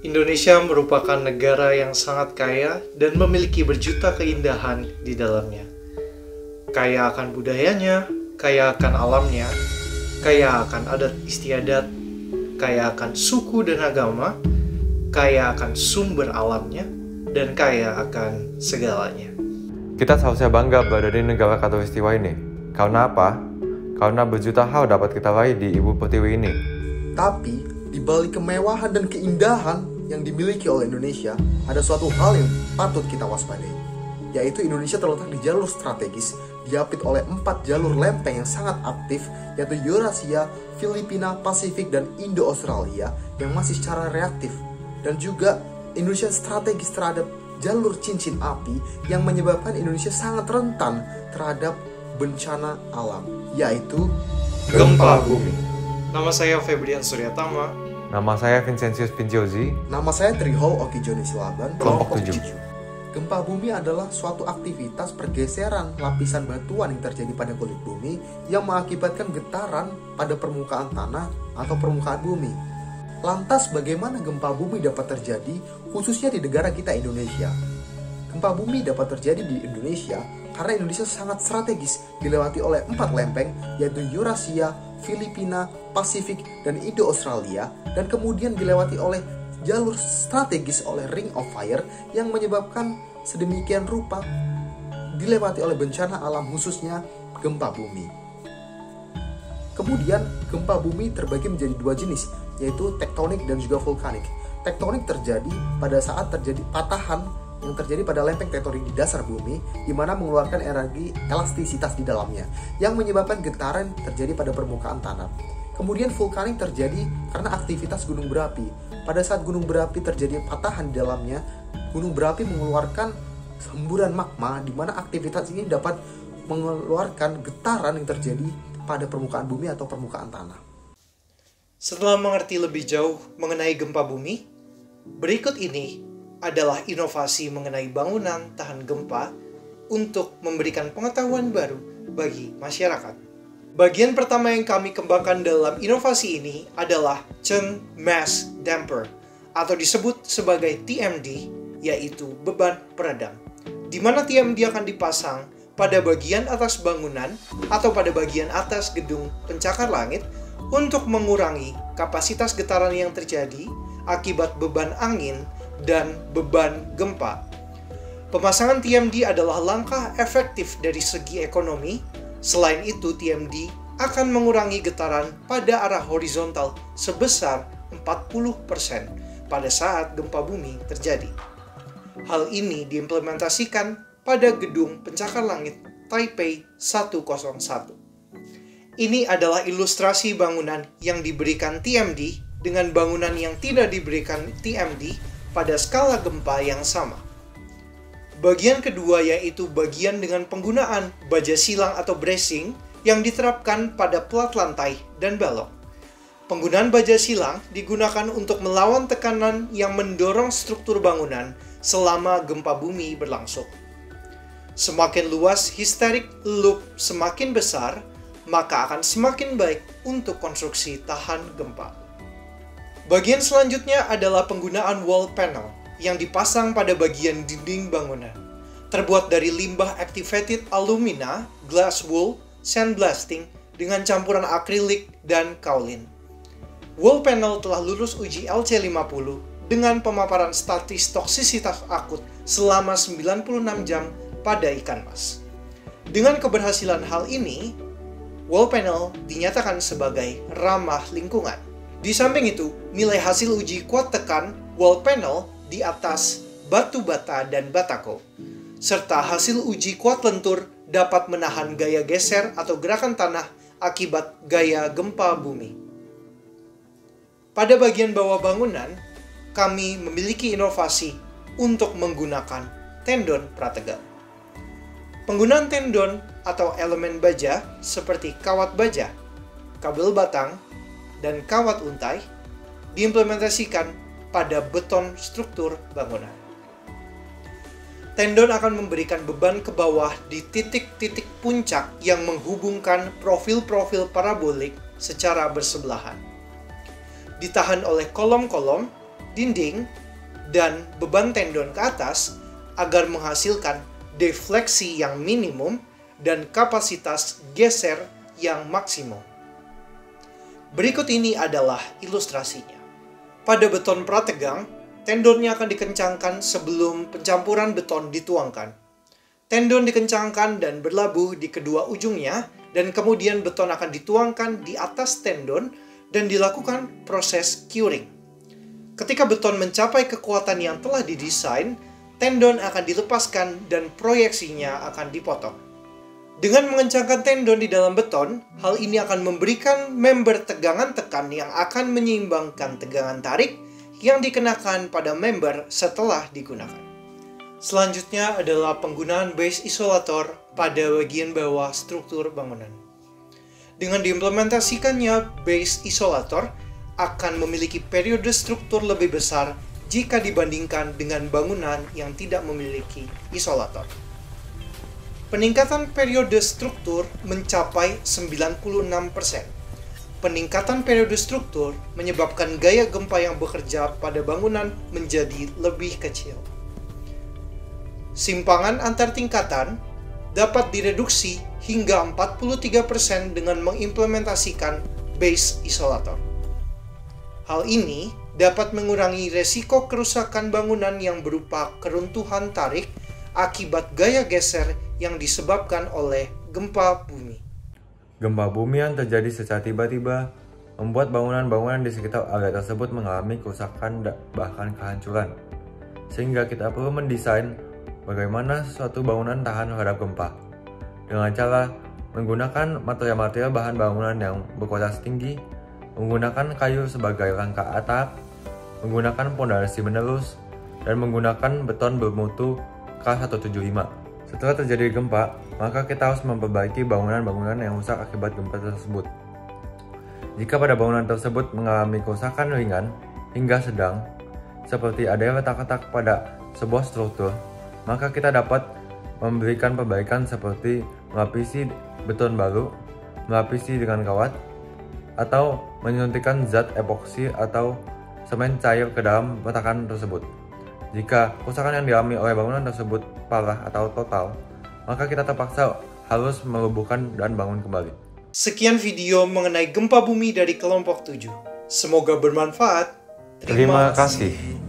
Indonesia merupakan negara yang sangat kaya dan memiliki berjuta keindahan di dalamnya. Kaya akan budayanya, kaya akan alamnya, kaya akan adat istiadat, kaya akan suku dan agama, kaya akan sumber alamnya, dan kaya akan segalanya. Kita seharusnya bangga berada di negara Katulistiwa ini. Karena apa? Karena berjuta hal dapat kita raih di Ibu Pertiwi ini. Tapi, di balik kemewahan dan keindahan yang dimiliki oleh Indonesia, ada suatu hal yang patut kita waspadai, yaitu Indonesia terletak di jalur strategis, diapit oleh 4 jalur lempeng yang sangat aktif, yaitu Eurasia, Filipina, Pasifik, dan Indo-Australia yang masih secara reaktif. Dan juga Indonesia strategis terhadap jalur cincin api yang menyebabkan Indonesia sangat rentan terhadap bencana alam, yaitu Gempa bumi. Nama saya Febrian Suryatama. Nama saya Vincentius Pinciozi. Nama saya Trihol Okijoni Silaban, Kelompok 7. Gempa bumi adalah suatu aktivitas pergeseran lapisan batuan yang terjadi pada kulit bumi yang mengakibatkan getaran pada permukaan tanah atau permukaan bumi. Lantas bagaimana gempa bumi dapat terjadi khususnya di negara kita Indonesia? Gempa bumi dapat terjadi di Indonesia karena Indonesia sangat strategis, dilewati oleh 4 lempeng, yaitu Eurasia, Filipina, Pasifik, dan Indo-Australia, dan kemudian dilewati oleh jalur strategis oleh Ring of Fire yang menyebabkan sedemikian rupa dilewati oleh bencana alam khususnya gempa bumi. Kemudian gempa bumi terbagi menjadi 2 jenis, yaitu tektonik dan juga vulkanik. Tektonik terjadi pada saat terjadi patahan yang terjadi pada lempeng tektonik di dasar bumi, di mana mengeluarkan energi elastisitas di dalamnya, yang menyebabkan getaran terjadi pada permukaan tanah. Kemudian vulkanik terjadi karena aktivitas gunung berapi. Pada saat gunung berapi terjadi patahan di dalamnya, gunung berapi mengeluarkan semburan magma, di mana aktivitas ini dapat mengeluarkan getaran yang terjadi pada permukaan bumi atau permukaan tanah. Setelah mengerti lebih jauh mengenai gempa bumi, berikut ini adalah inovasi mengenai bangunan tahan gempa untuk memberikan pengetahuan baru bagi masyarakat. Bagian pertama yang kami kembangkan dalam inovasi ini adalah Chunk Mass Damper atau disebut sebagai TMD, yaitu beban peredam, di mana TMD akan dipasang pada bagian atas bangunan atau pada bagian atas gedung pencakar langit untuk mengurangi kapasitas getaran yang terjadi akibat beban angin dan beban gempa. Pemasangan TMD adalah langkah efektif dari segi ekonomi. Selain itu, TMD akan mengurangi getaran pada arah horizontal sebesar 40% pada saat gempa bumi terjadi. Hal ini diimplementasikan pada gedung pencakar langit Taipei 101. Ini adalah ilustrasi bangunan yang diberikan TMD dengan bangunan yang tidak diberikan TMD pada skala gempa yang sama. Bagian kedua yaitu bagian dengan penggunaan baja silang atau bracing yang diterapkan pada plat lantai dan balok. Penggunaan baja silang digunakan untuk melawan tekanan yang mendorong struktur bangunan selama gempa bumi berlangsung. Semakin luas hysteretic loop semakin besar, maka akan semakin baik untuk konstruksi tahan gempa. Bagian selanjutnya adalah penggunaan wall panel yang dipasang pada bagian dinding bangunan. Terbuat dari limbah activated alumina, glass wool, sandblasting dengan campuran akrilik dan kaolin. Wall panel telah lulus uji LC50 dengan pemaparan statis toksisitas akut selama 96 jam pada ikan mas. Dengan keberhasilan hal ini, wall panel dinyatakan sebagai ramah lingkungan. Di samping itu, nilai hasil uji kuat tekan wall panel di atas batu bata dan batako, serta hasil uji kuat lentur dapat menahan gaya geser atau gerakan tanah akibat gaya gempa bumi. Pada bagian bawah bangunan, kami memiliki inovasi untuk menggunakan tendon prategal. Penggunaan tendon atau elemen baja seperti kawat baja, kabel batang, dan kawat untai diimplementasikan pada beton struktur bangunan. Tendon akan memberikan beban ke bawah di titik-titik puncak yang menghubungkan profil-profil parabolik secara bersebelahan. Ditahan oleh kolom-kolom dinding, dan beban tendon ke atas agar menghasilkan defleksi yang minimum dan kapasitas geser yang maksimum. Berikut ini adalah ilustrasinya. Pada beton prategang, tendonnya akan dikencangkan sebelum pencampuran beton dituangkan. Tendon dikencangkan dan berlabuh di kedua ujungnya, dan kemudian beton akan dituangkan di atas tendon dan dilakukan proses curing. Ketika beton mencapai kekuatan yang telah didesain, tendon akan dilepaskan dan proyeksinya akan dipotong. Dengan mengencangkan tendon di dalam beton, hal ini akan memberikan member tegangan tekan yang akan menyeimbangkan tegangan tarik yang dikenakan pada member setelah digunakan. Selanjutnya adalah penggunaan base isolator pada bagian bawah struktur bangunan. Dengan diimplementasikannya base isolator akan memiliki periode struktur lebih besar jika dibandingkan dengan bangunan yang tidak memiliki isolator. Peningkatan periode struktur mencapai 96%. Peningkatan periode struktur menyebabkan gaya gempa yang bekerja pada bangunan menjadi lebih kecil. Simpangan antar tingkatan dapat direduksi hingga 43% dengan mengimplementasikan base isolator. Hal ini dapat mengurangi resiko kerusakan bangunan yang berupa keruntuhan tarik akibat gaya geser yang disebabkan oleh gempa bumi. Gempa bumi yang terjadi secara tiba-tiba membuat bangunan-bangunan di sekitar area tersebut mengalami kerusakan bahkan kehancuran. Sehingga kita perlu mendesain bagaimana suatu bangunan tahan terhadap gempa dengan cara menggunakan material-material bahan bangunan yang berkualitas tinggi, menggunakan kayu sebagai rangka atap, menggunakan pondasi menerus, dan menggunakan beton bermutu K175. Setelah terjadi gempa, maka kita harus memperbaiki bangunan-bangunan yang rusak akibat gempa tersebut. Jika pada bangunan tersebut mengalami kerusakan ringan hingga sedang, seperti adanya retak-retak pada sebuah struktur, maka kita dapat memberikan perbaikan seperti melapisi beton baru, melapisi dengan kawat, atau menyuntikkan zat epoksi atau semen cair ke dalam retakan tersebut. Jika kerusakan yang dialami oleh bangunan tersebut parah atau total, maka kita terpaksa harus merobohkan dan bangun kembali. Sekian video mengenai gempa bumi dari kelompok 7. Semoga bermanfaat. Terima kasih.